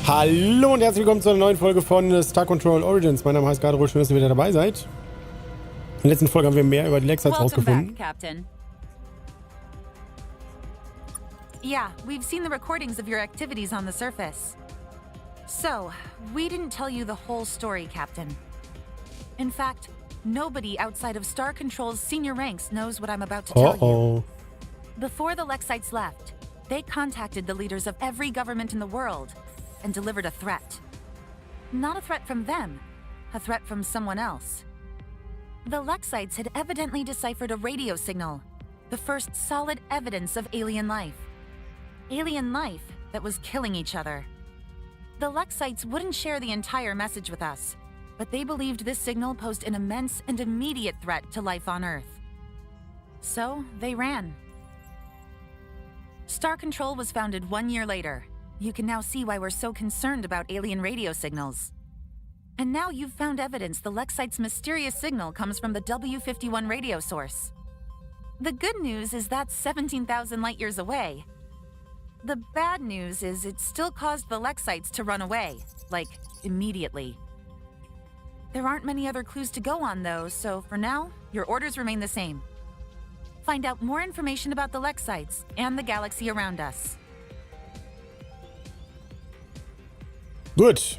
Hallo und herzlich willkommen zu einer neuen Folge von Star Control Origins. Mein Name heißt Gadarol, schön, dass ihr wieder dabei seid. In der letzten Folge haben wir mehr über die Lexsites rausgefunden. Back, Captain. Yeah, we've seen the recordings of your activities on the surface. So, we didn't tell you the whole story, Captain. In fact, nobody outside of Star Control's senior ranks knows what I'm about to tell you. Before the Lexsites left, they contacted the leaders of every government in the world and delivered a threat. Not a threat from them, a threat from someone else. The Lexsites had evidently deciphered a radio signal, the first solid evidence of alien life. Alien life that was killing each other. The Lexsites wouldn't share the entire message with us, but they believed this signal posed an immense and immediate threat to life on Earth. So, they ran. Star Control was founded 1 year later. You can now see why we're so concerned about alien radio signals. And now you've found evidence the Lexsites' mysterious signal comes from the W51 radio source. The good news is that's 17,000 light years away. The bad news is it still caused the Lexsites to run away, like, immediately. There aren't many other clues to go on, though, so for now, your orders remain the same. Find out more information about the Lexsites and the galaxy around us. Gut.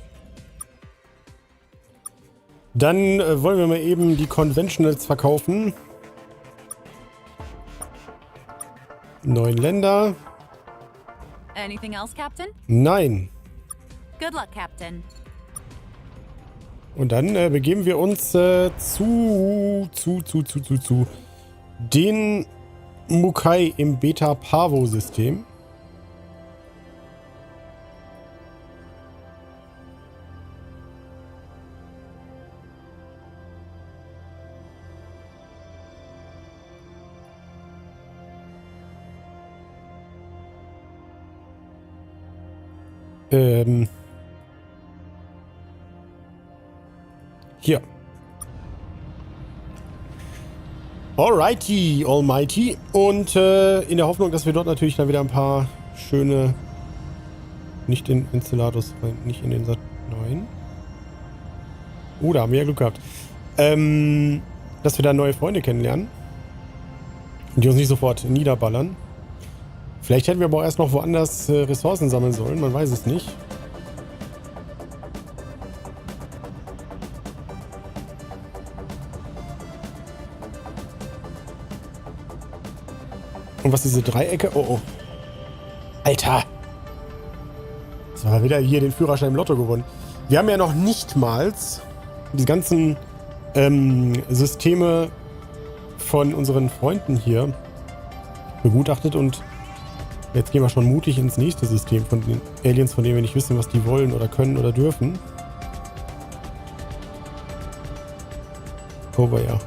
Dann wollen wir mal eben die Conventionals verkaufen. 9 Länder. Anything else, Captain? Nein. Good luck, Captain. Und dann begeben wir uns zu den Mukai im Beta-Pavo-System. Hier. Alrighty, almighty. Und in der Hoffnung, dass wir dort natürlich dann wieder ein paar schöne... Nicht in Enceladus, nicht in den Sat 9. Da haben wir ja Glück gehabt. Dass wir da neue Freunde kennenlernen. Und die uns nicht sofort niederballern. Vielleicht hätten wir aber auch erst noch woanders Ressourcen sammeln sollen, man weiß es nicht. Und was diese Dreiecke? Oh. Alter! Das war wieder hier den Führerschein im Lotto gewonnen. Wir haben ja noch nichtmals die ganzen Systeme von unseren Freunden hier begutachtet und jetzt gehen wir schon mutig ins nächste System von den Aliens, von denen wir nicht wissen, was die wollen oder können oder dürfen. Aber ja.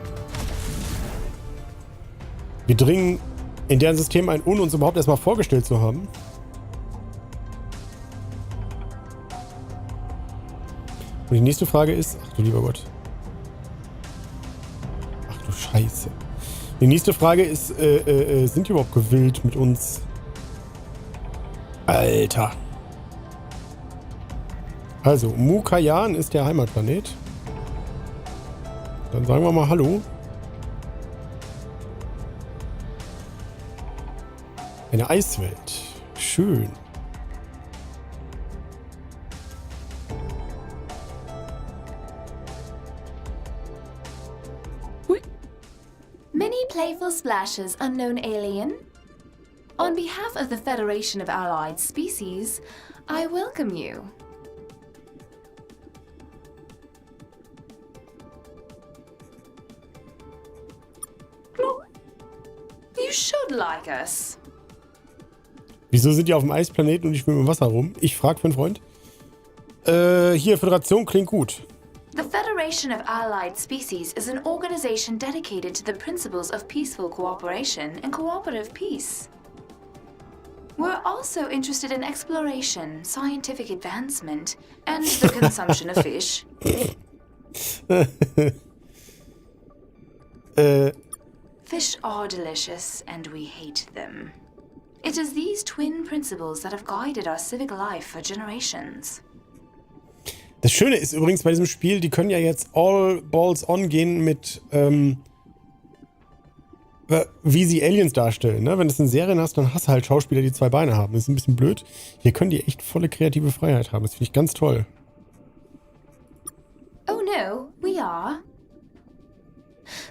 Wir dringen in deren System ein, ohne uns überhaupt erstmal vorgestellt zu haben. Und die nächste Frage ist... Ach du lieber Gott. Ach du Scheiße. Die nächste Frage ist, sind die überhaupt gewillt mit uns... Alter. Also, Mukayan ist der Heimatplanet. Dann sagen wir mal Hallo. Eine Eiswelt. Schön. Many playful splashes, unknown alien. On behalf of the Federation of Allied Species, I welcome you. You should like us. Wieso sind die auf dem Eisplaneten und ich schwimme im Wasser rum? Ich frag für einen Freund. Hier, Föderation klingt gut. The Federation of Allied Species is an organization dedicated to the principles of peaceful cooperation and cooperative peace. We're also interested in exploration, scientific advancement, and the consumption of fish. Fish are delicious, and we hate them. It is these twin principles that have guided our civic life for generations. Das Schöne ist übrigens bei diesem Spiel, die können ja jetzt all balls on gehen mit, wie sie Aliens darstellen. Ne? Wenn du es in Serien hast, dann hast du halt Schauspieler, die 2 Beine haben. Das ist ein bisschen blöd. Hier können die echt volle kreative Freiheit haben. Das finde ich ganz toll. Oh no, we are.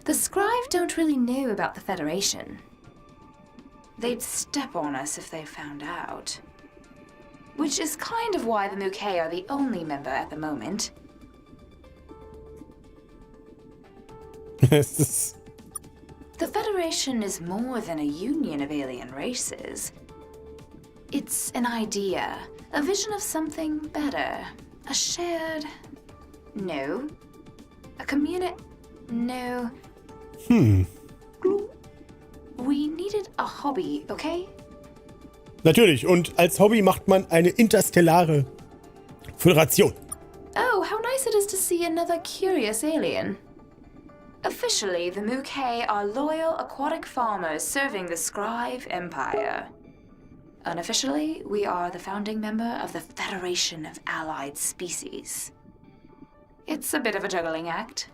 The Scribe don't really know about the Federation. They'd step on us if they found out. Which is kind of why the Mukei are the only member at the moment. Es ist... The Federation is more than a union of alien races. It's an idea, a vision of something better, a shared... No. A community... No. We needed a hobby, okay? Natürlich. Und als Hobby macht man eine interstellare Föderation. Oh, how nice it is to see another curious alien. Officially, the Mukei are loyal aquatic farmers serving the Scribe Empire. Unofficially, we are the founding member of the Federation of Allied Species. It's a bit of a juggling act.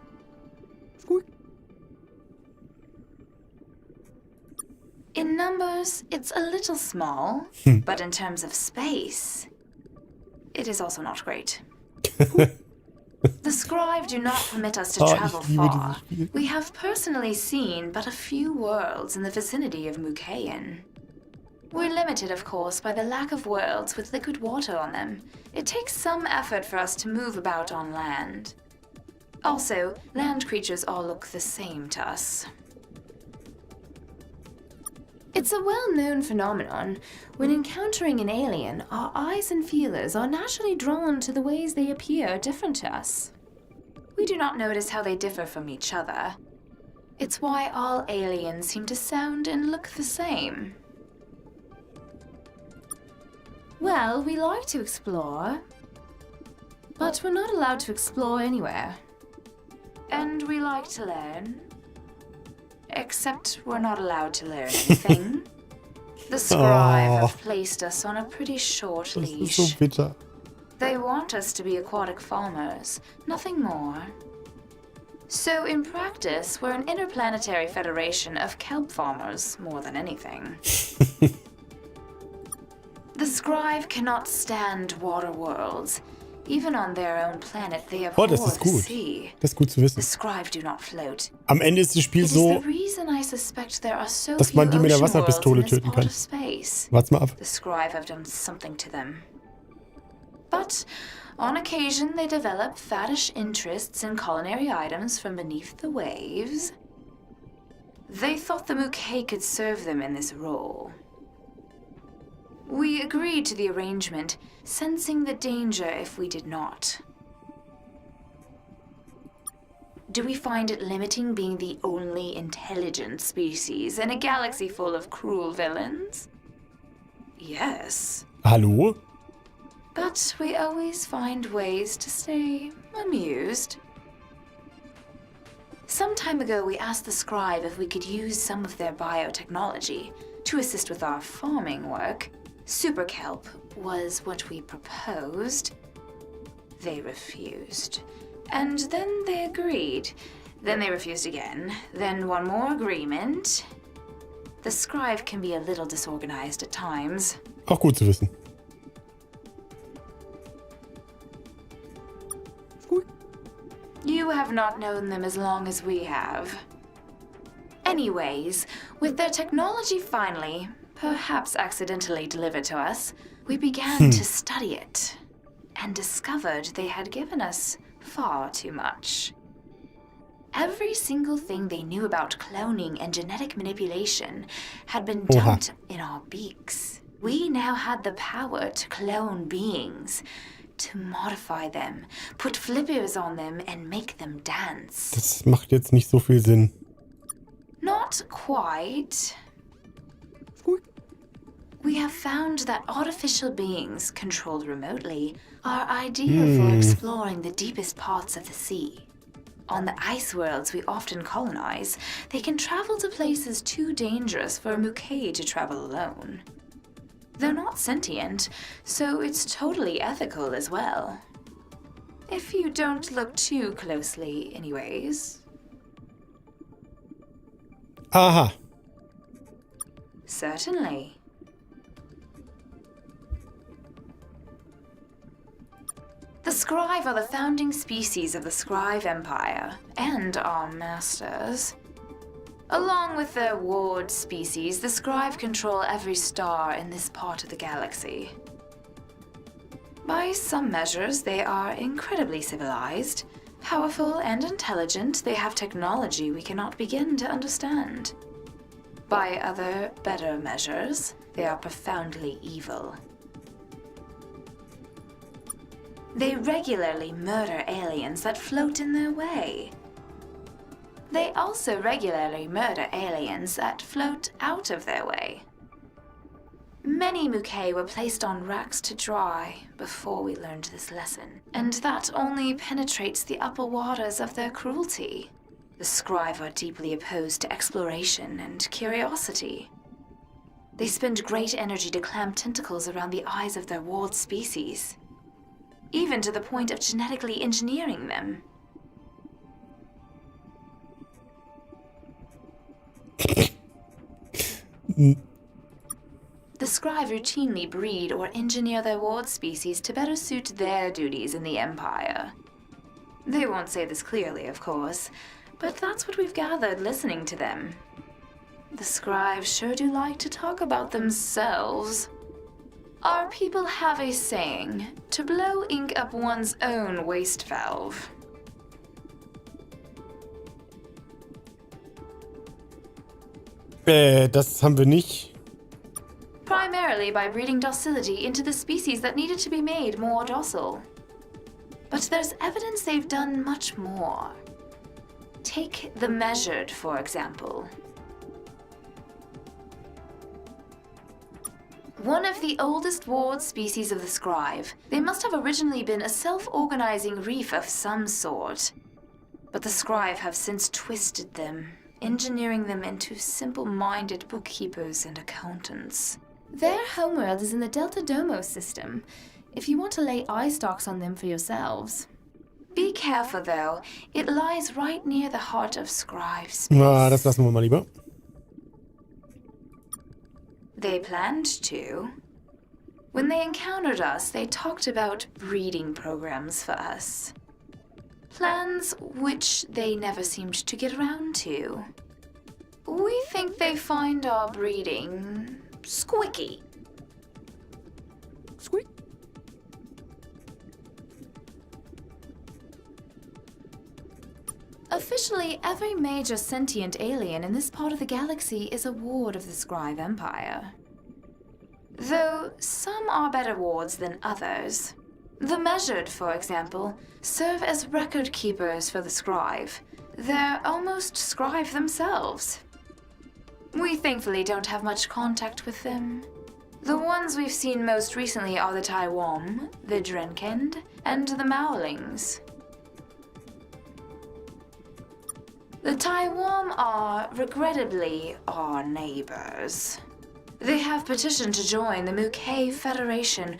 In numbers, it's a little small, but in terms of space, it is also not great. The Scribe do not permit us to travel far. We have personally seen but a few worlds in the vicinity of Mukean. We're limited, of course, by the lack of worlds with liquid water on them. It takes some effort for us to move about on land. Also, land creatures all look the same to us. It's a well-known phenomenon. When encountering an alien, our eyes and feelers are naturally drawn to the ways they appear different to us. We do not notice how they differ from each other. It's why all aliens seem to sound and look the same. Well, we like to explore, but we're not allowed to explore anywhere. And we like to learn. Except we're not allowed to learn anything. The Scribe have placed us on a pretty short leash. Das ist so bitter. They want us to be aquatic farmers, nothing more. So in practice, we're an interplanetary federation of kelp farmers more than anything. The Scribe cannot stand water worlds. Even on their own planet, they abhor Das ist the gut. sea. Das ist gut zu The wissen. Scribe do not float. Am Ende ist das Spiel It is so, the reason I suspect there are so dass few man die mit der ocean worlds Wasserpistole in this töten part kann. of space. Wart's mal ab. The Scribe have done something to them. But on occasion, they develop faddish interests in culinary items from beneath the waves. They thought the Mukei could serve them in this role. We agreed to the arrangement, sensing the danger if we did not. Do we find it limiting being the only intelligent species in a galaxy full of cruel villains? Yes. Hallo? But we always find ways to stay amused. Some time ago, we asked the Scribe if we could use some of their biotechnology to assist with our farming work. Super kelp was what we proposed. They refused. And then they agreed. Then they refused again. Then one more agreement. The Scribe can be a little disorganized at times. Auch gut zu wissen. You have not known them as long as we have. Anyways, with their technology finally, perhaps accidentally delivered to us, we began to study it, and discovered they had given us far too much. Every single thing they knew about cloning and genetic manipulation had been dumped in our beaks. We now had the power to clone beings, to modify them, put flippers on them and make them dance. Das macht jetzt nicht so viel Sinn. Not quite. We have found that artificial beings controlled remotely are ideal for exploring the deepest parts of the sea. On the ice worlds we often colonize, they can travel to places too dangerous for a Mukei to travel alone. They're not sentient, so it's totally ethical as well. If you don't look too closely, anyways. Aha. Certainly. The Scribe are the founding species of the Scribe Empire, and our masters. Along with their ward species, the Scribe control every star in this part of the galaxy. By some measures, they are incredibly civilized, powerful and intelligent. They have technology we cannot begin to understand. By other, better measures, they are profoundly evil. They regularly murder aliens that float in their way. They also regularly murder aliens that float out of their way. Many Muke were placed on racks to dry before we learned this lesson, and that only penetrates the upper waters of their cruelty. The Scribe are deeply opposed to exploration and curiosity. They spend great energy to clamp tentacles around the eyes of their ward species, even to the point of genetically engineering them. The Scribe routinely breed or engineer their ward species to better suit their duties in the Empire. They won't say this clearly, of course, but that's what we've gathered listening to them. The Scribes sure do like to talk about themselves. Our people have a saying, to blow ink up one's own waste valve. Das haben wir nicht. Primarily by breeding docility into the species that needed to be made more docile. But there's evidence they've done much more. Take the measured, for example. One of the oldest ward species of the Scribe, they must have originally been a self-organizing reef of some sort. But the Scribe have since twisted them, engineering them into simple-minded bookkeepers and accountants. Their homeworld is in the Delta Domo system, if you want to lay eye stalks on them for yourselves. Be careful, though. It lies right near the heart of Scribe space. Na, das lassen wir mal lieber. They planned to. When they encountered us, they talked about breeding programs for us. Plans which they never seemed to get around to. We think they find our breeding squicky. Squeak. Officially, every major sentient alien in this part of the galaxy is a ward of the Scribe Empire. Though some are better wards than others. The Measured, for example, serve as record keepers for the Scribe. They're almost Scribe themselves. We thankfully don't have much contact with them. The ones we've seen most recently are the Taiwan, the Drenkend, and the Maolings. The Taiwan are, regrettably, our neighbors. They have petitioned to join the Muke Federation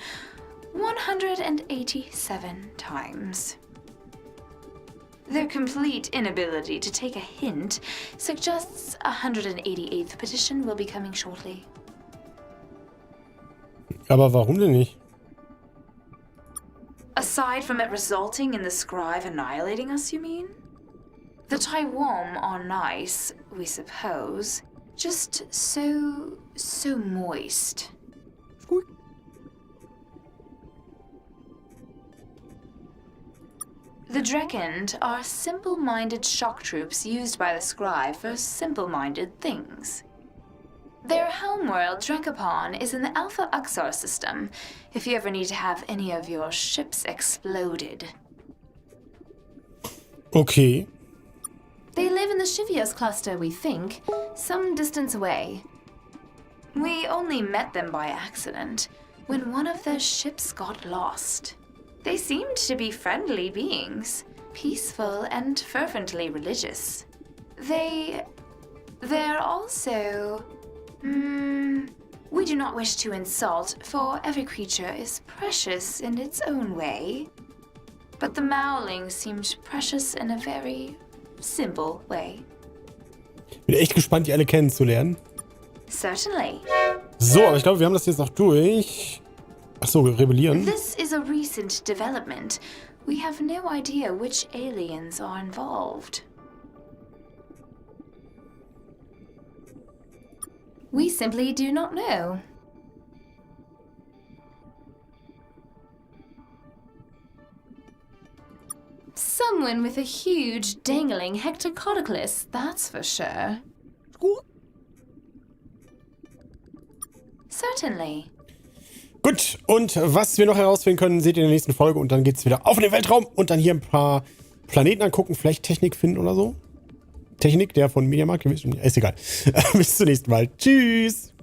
187 times. Their complete inability to take a hint suggests a 188th petition will be coming shortly. Aber warum denn nicht? Aside from it resulting in the Scribe annihilating us, you mean? The Taiwan are nice, we suppose. Just so moist. Squeak. The Drenkend are simple-minded shock troops used by the Scribe for simple-minded things. Their homeworld, Drekapon, is in the Alpha Uxar system, if you ever need to have any of your ships exploded. Okay. They live in the Shivios cluster, we think, some distance away. We only met them by accident, when one of their ships got lost. They seemed to be friendly beings, peaceful and fervently religious. They're also... we do not wish to insult, for every creature is precious in its own way. but the mowling seemed precious in a very simple way. Bin echt gespannt, die alle kennenzulernen. Certainly. So, aber ich glaube, wir haben das jetzt noch durch. Achso, rebellieren. This is a recent development. We have no idea which aliens are involved. We simply do not know. Someone with a huge dangling hectocotylus, that's for sure. Certainly. Gut, und was wir noch herausfinden können, seht ihr in der nächsten Folge. Und dann geht es wieder auf in den Weltraum und dann hier ein paar Planeten angucken. Vielleicht Technik finden oder so. Technik, der von Mediamarkt. Ist egal. Bis zum nächsten Mal. Tschüss.